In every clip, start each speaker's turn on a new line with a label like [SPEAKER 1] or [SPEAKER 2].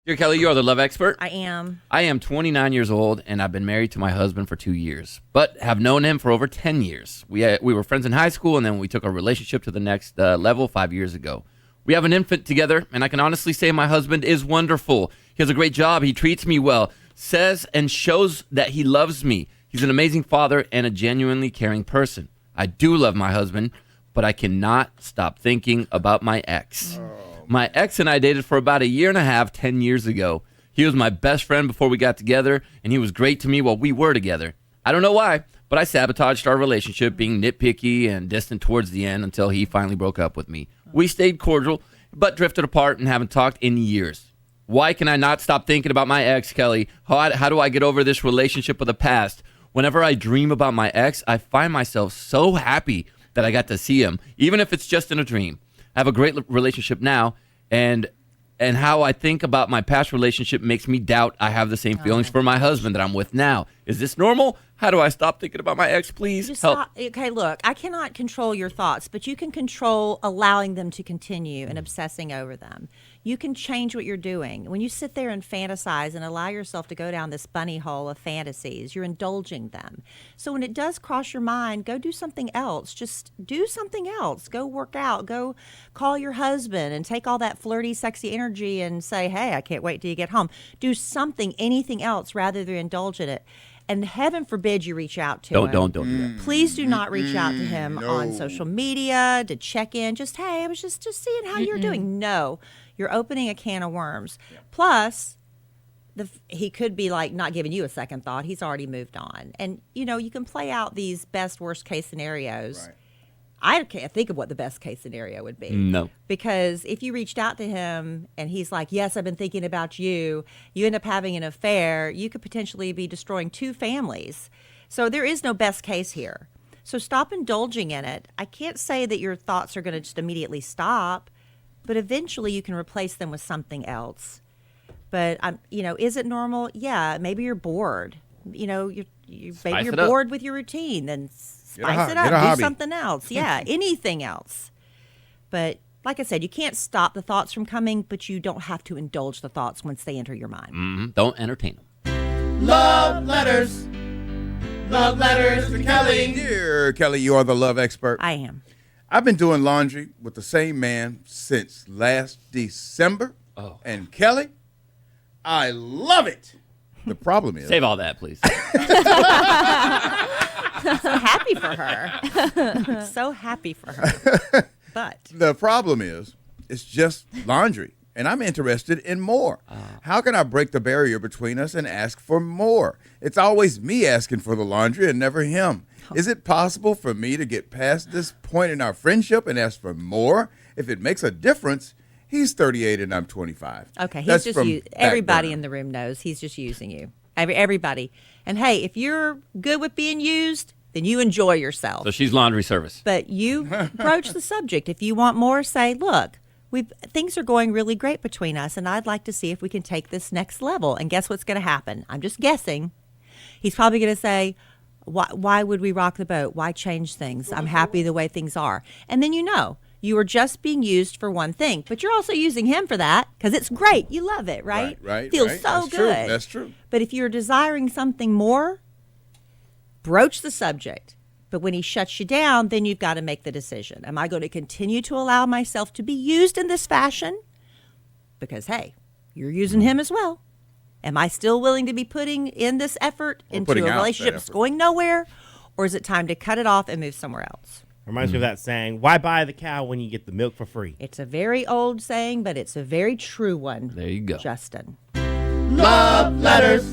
[SPEAKER 1] Dear Kelly, you are the love expert.
[SPEAKER 2] I am.
[SPEAKER 1] I am 29 years old, and I've been married to my husband for 2 years, but have known him for over 10 years. We were friends in high school, and then we took our relationship to the next level 5 years ago. We have an infant together, and I can honestly say my husband is wonderful. He has a great job. He treats me well, says and shows that he loves me. He's an amazing father and a genuinely caring person. I do love my husband, but I cannot stop thinking about my ex. My ex and I dated for about 1.5 years, 10 years ago. He was my best friend before we got together, and he was great to me while we were together. I don't know why, but I sabotaged our relationship, being nitpicky and distant towards the end until he finally broke up with me. We stayed cordial, but drifted apart and haven't talked in years. Why can I not stop thinking about my ex, Kelly? How do I get over this relationship of the past? Whenever I dream about my ex, I find myself so happy that I got to see him, even if it's just in a dream. I have a great relationship now, and how I think about my past relationship makes me doubt I have the same feelings for my husband that I'm with now. Is this normal? How do I stop thinking about my ex, please?
[SPEAKER 2] Just
[SPEAKER 1] help.
[SPEAKER 2] stop. Okay, look, I cannot control your thoughts, but you can control allowing them to continue and obsessing over them. You can change what you're doing. When you sit there and fantasize and allow yourself to go down this bunny hole of fantasies, you're indulging them. So when it does cross your mind, go do something else. Just do something else. Go work out. Go call your husband and take all that flirty, sexy energy and say, hey, I can't wait till you get home. Do something, anything else rather than indulge in it. And heaven forbid you reach out to him.
[SPEAKER 1] Don't do that.
[SPEAKER 2] Please do not reach out to him on social media to check in. Just, hey, I was just seeing how you're doing. No, you're opening a can of worms. Yeah. Plus, he could be like not giving you a second thought. He's already moved on. And, you can play out these best, worst case scenarios. Right. I can't think of what the best case scenario would be.
[SPEAKER 1] No.
[SPEAKER 2] Because if you reached out to him and he's like, yes, I've been thinking about you, you end up having an affair, you could potentially be destroying 2 families. So there is no best case here. So stop indulging in it. I can't say that your thoughts are going to just immediately stop, but eventually you can replace them with something else. But, is it normal? Yeah, maybe you're bored. Maybe you're bored with your routine, then spice it up, do something else. Yeah, anything else. But like I said, you can't stop the thoughts from coming, but you don't have to indulge the thoughts once they enter your mind.
[SPEAKER 1] Mm-hmm. Don't entertain them.
[SPEAKER 3] Love letters. Love letters to Kelly. Dear Kelly, you are the love expert.
[SPEAKER 2] I am.
[SPEAKER 3] I've been doing laundry with the same man since last December.
[SPEAKER 1] Oh.
[SPEAKER 3] And Kelly, I love it. The problem is...
[SPEAKER 1] Save all that, please.
[SPEAKER 2] So happy for her. So happy for her. But
[SPEAKER 3] the problem is, it's just laundry, and I'm interested in more. How can I break the barrier between us and ask for more? It's always me asking for the laundry and never him. Is it possible for me to get past this point in our friendship and ask for more? If it makes a difference, he's 38 and I'm 25.
[SPEAKER 2] Okay, he's just everybody in the room knows he's just using you. Everybody. And hey, if you're good with being used, then you enjoy yourself.
[SPEAKER 1] So she's laundry service.
[SPEAKER 2] But you broach the subject. If you want more, say, look, things are going really great between us, and I'd like to see if we can take this next level. And guess what's going to happen? I'm just guessing. He's probably going to say, why would we rock the boat? Why change things? I'm happy the way things are. And then you are just being used for one thing, but you're also using him for that because it's great. You love it, right?
[SPEAKER 3] Right.
[SPEAKER 2] Feels so
[SPEAKER 3] That's
[SPEAKER 2] good.
[SPEAKER 3] True. That's true.
[SPEAKER 2] But if you're desiring something more, broach the subject. But when he shuts you down, then you've got to make the decision. Am I going to continue to allow myself to be used in this fashion? Because, hey, you're using him as well. Am I still willing to be putting in this effort into a relationship that's going nowhere? Or is it time to cut it off and move somewhere else?
[SPEAKER 4] Reminds me of that saying, why buy the cow when you get the milk for free?
[SPEAKER 2] It's a very old saying, but it's a very true one.
[SPEAKER 1] There you go.
[SPEAKER 2] Justin.
[SPEAKER 3] Love letters.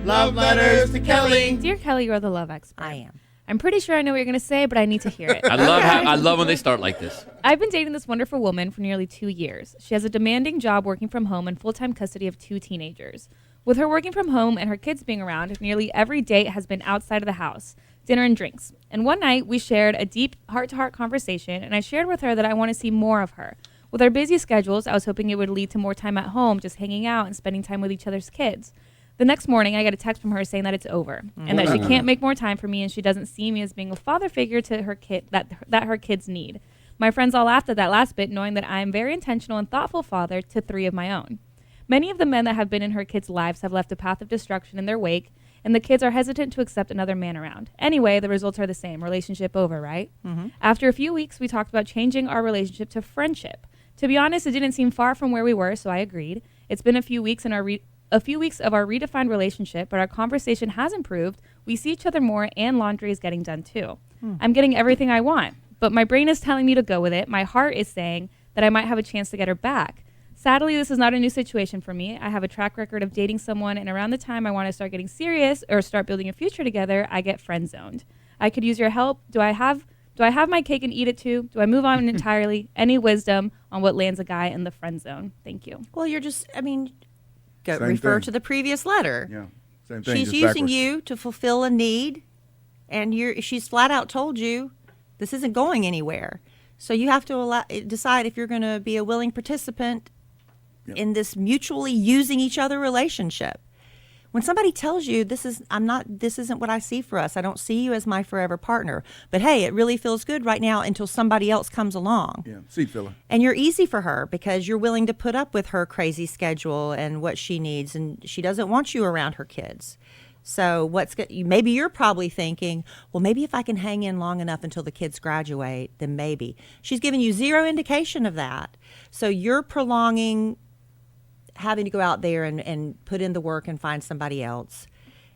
[SPEAKER 3] Love letters to Kelly.
[SPEAKER 5] Dear Kelly, you're the love expert.
[SPEAKER 2] I am.
[SPEAKER 5] I'm pretty sure I know what you're going to say, but I need to hear it.
[SPEAKER 1] I love when they start like this.
[SPEAKER 5] I've been dating this wonderful woman for nearly 2 years. She has a demanding job working from home and full-time custody of 2 teenagers. With her working from home and her kids being around, nearly every date has been outside of the house, dinner and drinks. And one night, we shared a deep heart-to-heart conversation, and I shared with her that I want to see more of her. With our busy schedules, I was hoping it would lead to more time at home, just hanging out and spending time with each other's kids. The next morning, I get a text from her saying that it's over and that she can't make more time for me and she doesn't see me as being a father figure to her kid that her kids need. My friends all laughed at that last bit, knowing that I am a very intentional and thoughtful father to 3 of my own. Many of the men that have been in her kids' lives have left a path of destruction in their wake, and the kids are hesitant to accept another man around. Anyway, the results are the same. Relationship over, right? Mm-hmm. After a few weeks, we talked about changing our relationship to friendship. To be honest, it didn't seem far from where we were, so I agreed. It's been a few weeks of our redefined relationship, but our conversation has improved. We see each other more, and laundry is getting done too. I'm getting everything I want, but my brain is telling me to go with it. My heart is saying that I might have a chance to get her back. Sadly, this is not a new situation for me. I have a track record of dating someone, and around the time I want to start getting serious or start building a future together, I get friend zoned. I could use your help. Do I have my cake and eat it too? Do I move on entirely? Any wisdom on what lands a guy in the friend zone? Thank you.
[SPEAKER 2] Well,
[SPEAKER 3] Same
[SPEAKER 2] refer
[SPEAKER 3] thing.
[SPEAKER 2] to the previous letter.
[SPEAKER 3] Yeah, same thing.
[SPEAKER 2] She's
[SPEAKER 3] just
[SPEAKER 2] using
[SPEAKER 3] backwards.
[SPEAKER 2] you to fulfill a need, and she's flat out told you this isn't going anywhere. So you have to decide if you're going to be a willing participant in this mutually using each other relationship. When somebody tells you this isn't what I see for us. I don't see you as my forever partner. But hey, it really feels good right now until somebody else comes along.
[SPEAKER 3] Yeah, seat filler.
[SPEAKER 2] And you're easy for her because you're willing to put up with her crazy schedule and what she needs, and she doesn't want you around her kids. So maybe you're probably thinking, well, maybe if I can hang in long enough until the kids graduate, then maybe. She's giving you zero indication of that. So you're prolonging having to go out there and put in the work and find somebody else.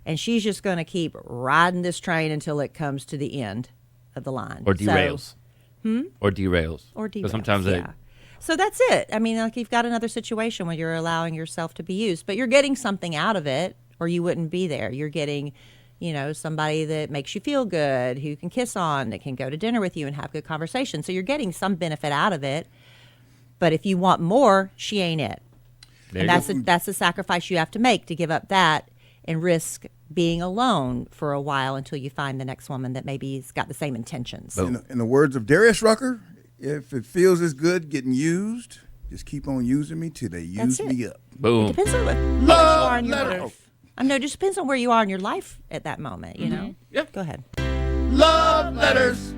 [SPEAKER 2] And she's just going to keep riding this train until it comes to the end of the line.
[SPEAKER 1] Or derails. Or derails.
[SPEAKER 2] Or
[SPEAKER 1] But
[SPEAKER 2] derails,
[SPEAKER 1] sometimes
[SPEAKER 2] yeah. So that's it. I mean, like you've got another situation where you're allowing yourself to be used, but you're getting something out of it or you wouldn't be there. You're getting, somebody that makes you feel good, who can kiss on, that can go to dinner with you and have good conversation. So you're getting some benefit out of it. But if you want more, she ain't it.
[SPEAKER 1] There
[SPEAKER 2] And
[SPEAKER 1] you go.
[SPEAKER 2] that's a sacrifice you have to make to give up that and risk being alone for a while until you find the next woman that maybe's got the same intentions.
[SPEAKER 3] In the words of Darius Rucker, if it feels as good getting used, just keep on using me till they use
[SPEAKER 2] That's it.
[SPEAKER 3] me up.
[SPEAKER 1] Boom.
[SPEAKER 2] Depends on where you are in your life. I know, it just depends on where you are in your life at that moment, know?
[SPEAKER 1] Yep.
[SPEAKER 2] Go ahead.
[SPEAKER 3] Love letters.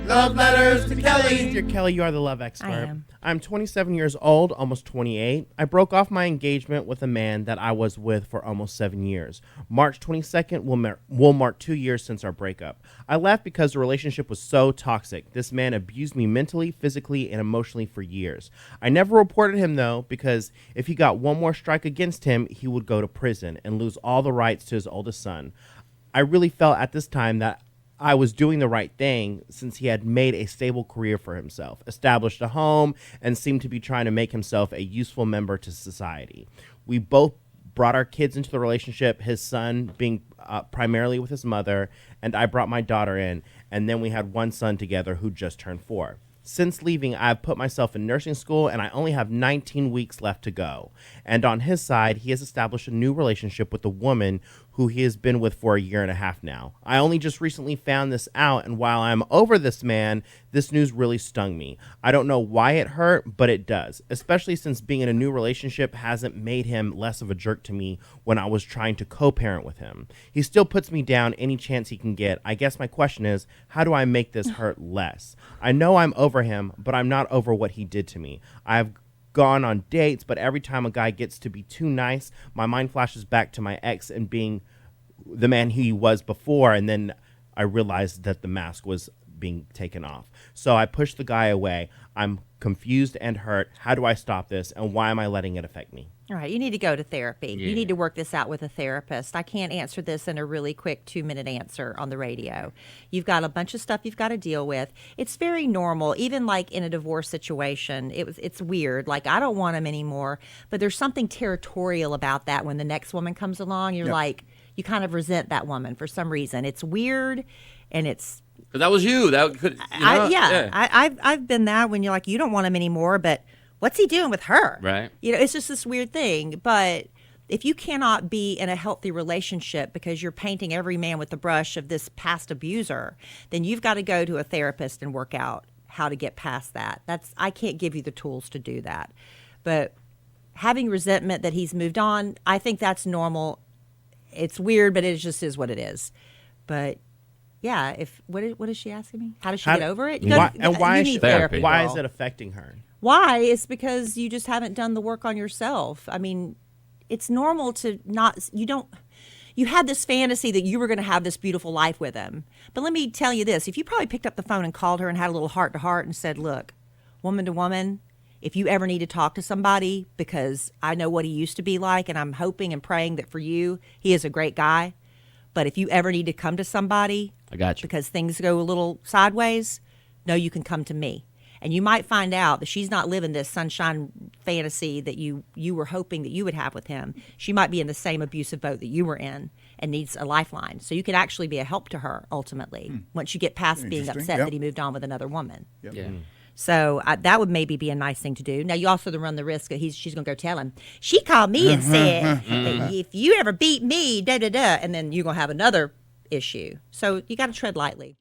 [SPEAKER 3] Love letters to Kelly.
[SPEAKER 4] Dear Kelly, you are the love expert.
[SPEAKER 2] I am.
[SPEAKER 4] I'm 27 years old, almost 28. I broke off my engagement with a man that I was with for almost 7 years. March 22nd will mark 2 years since our breakup. I left because the relationship was so toxic. This man abused me mentally, physically, and emotionally for years. I never reported him, though, because if he got one more strike against him, he would go to prison and lose all the rights to his oldest son. I really felt at this time that I was doing the right thing since he had made a stable career for himself, established a home, and seemed to be trying to make himself a useful member to society. We both brought our kids into the relationship, his son being primarily with his mother, and I brought my daughter in, and then we had one son together who just turned 4. Since leaving, I've put myself in nursing school, and I only have 19 weeks left to go. And on his side, he has established a new relationship with a woman who he has been with for a year and a half now. I only just recently found this out, and while I'm over this man, this news really stung me. I don't know why it hurt, but it does, especially since being in a new relationship hasn't made him less of a jerk to me when I was trying to co-parent with him. He still puts me down any chance he can get. I guess my question is, how do I make this hurt less? I know I'm over him, but I'm not over what he did to me. I've gone on dates, but every time a guy gets to be too nice, my mind flashes back to my ex and being the man he was before, and then I realized that the mask was being taken off. So I pushed the guy away. I'm confused and hurt. How do I stop this, and why am I letting it affect me?
[SPEAKER 2] All right, you need to go to therapy.
[SPEAKER 1] Yeah.
[SPEAKER 2] You need to work this out with a therapist. I can't answer this in a really quick 2-minute answer on the radio. You've got a bunch of stuff you've got to deal with. It's very normal, even like in a divorce situation. It's weird. Like, I don't want him anymore, but there's something territorial about that when the next woman comes along. You're like, you kind of resent that woman for some reason. It's weird, and it's
[SPEAKER 1] Because that was you. That could.
[SPEAKER 2] I've been that when you're like, you don't want him anymore, but what's he doing with her?
[SPEAKER 1] Right.
[SPEAKER 2] It's just this weird thing. But if you cannot be in a healthy relationship because you're painting every man with the brush of this past abuser, then you've got to go to a therapist and work out how to get past that. I can't give you the tools to do that. But having resentment that he's moved on, I think that's normal. It's weird, but it just is what it is. But yeah, if what is she asking me? How does she
[SPEAKER 4] How-
[SPEAKER 2] get over it?
[SPEAKER 4] Why,
[SPEAKER 2] You
[SPEAKER 4] and why
[SPEAKER 2] you
[SPEAKER 4] is
[SPEAKER 2] need
[SPEAKER 4] she,
[SPEAKER 1] Therapy.
[SPEAKER 4] why
[SPEAKER 2] girl.
[SPEAKER 4] is it affecting her?
[SPEAKER 2] Why? It's because you just haven't done the work on yourself. I mean, it's normal to not, you had this fantasy that you were going to have this beautiful life with him. But let me tell you this, if you probably picked up the phone and called her and had a little heart to heart and said, look, woman to woman, if you ever need to talk to somebody, because I know what he used to be like, and I'm hoping and praying that for you, he is a great guy. But if you ever need to come to somebody,
[SPEAKER 1] I got you.
[SPEAKER 2] because things go a little sideways, no, you can come to me. And you might find out that she's not living this sunshine fantasy that you were hoping that you would have with him. She might be in the same abusive boat that you were in and needs a lifeline. So you could actually be a help to her ultimately once you get past being
[SPEAKER 3] Interesting.
[SPEAKER 2] upset
[SPEAKER 3] Yep.
[SPEAKER 2] that he moved on with another woman.
[SPEAKER 1] Yeah.
[SPEAKER 2] So that would maybe be a nice thing to do. Now you also run the risk that she's going to go tell him. She called me and said, that if you ever beat me, da da da, and then you're going to have another issue. So you got to tread lightly.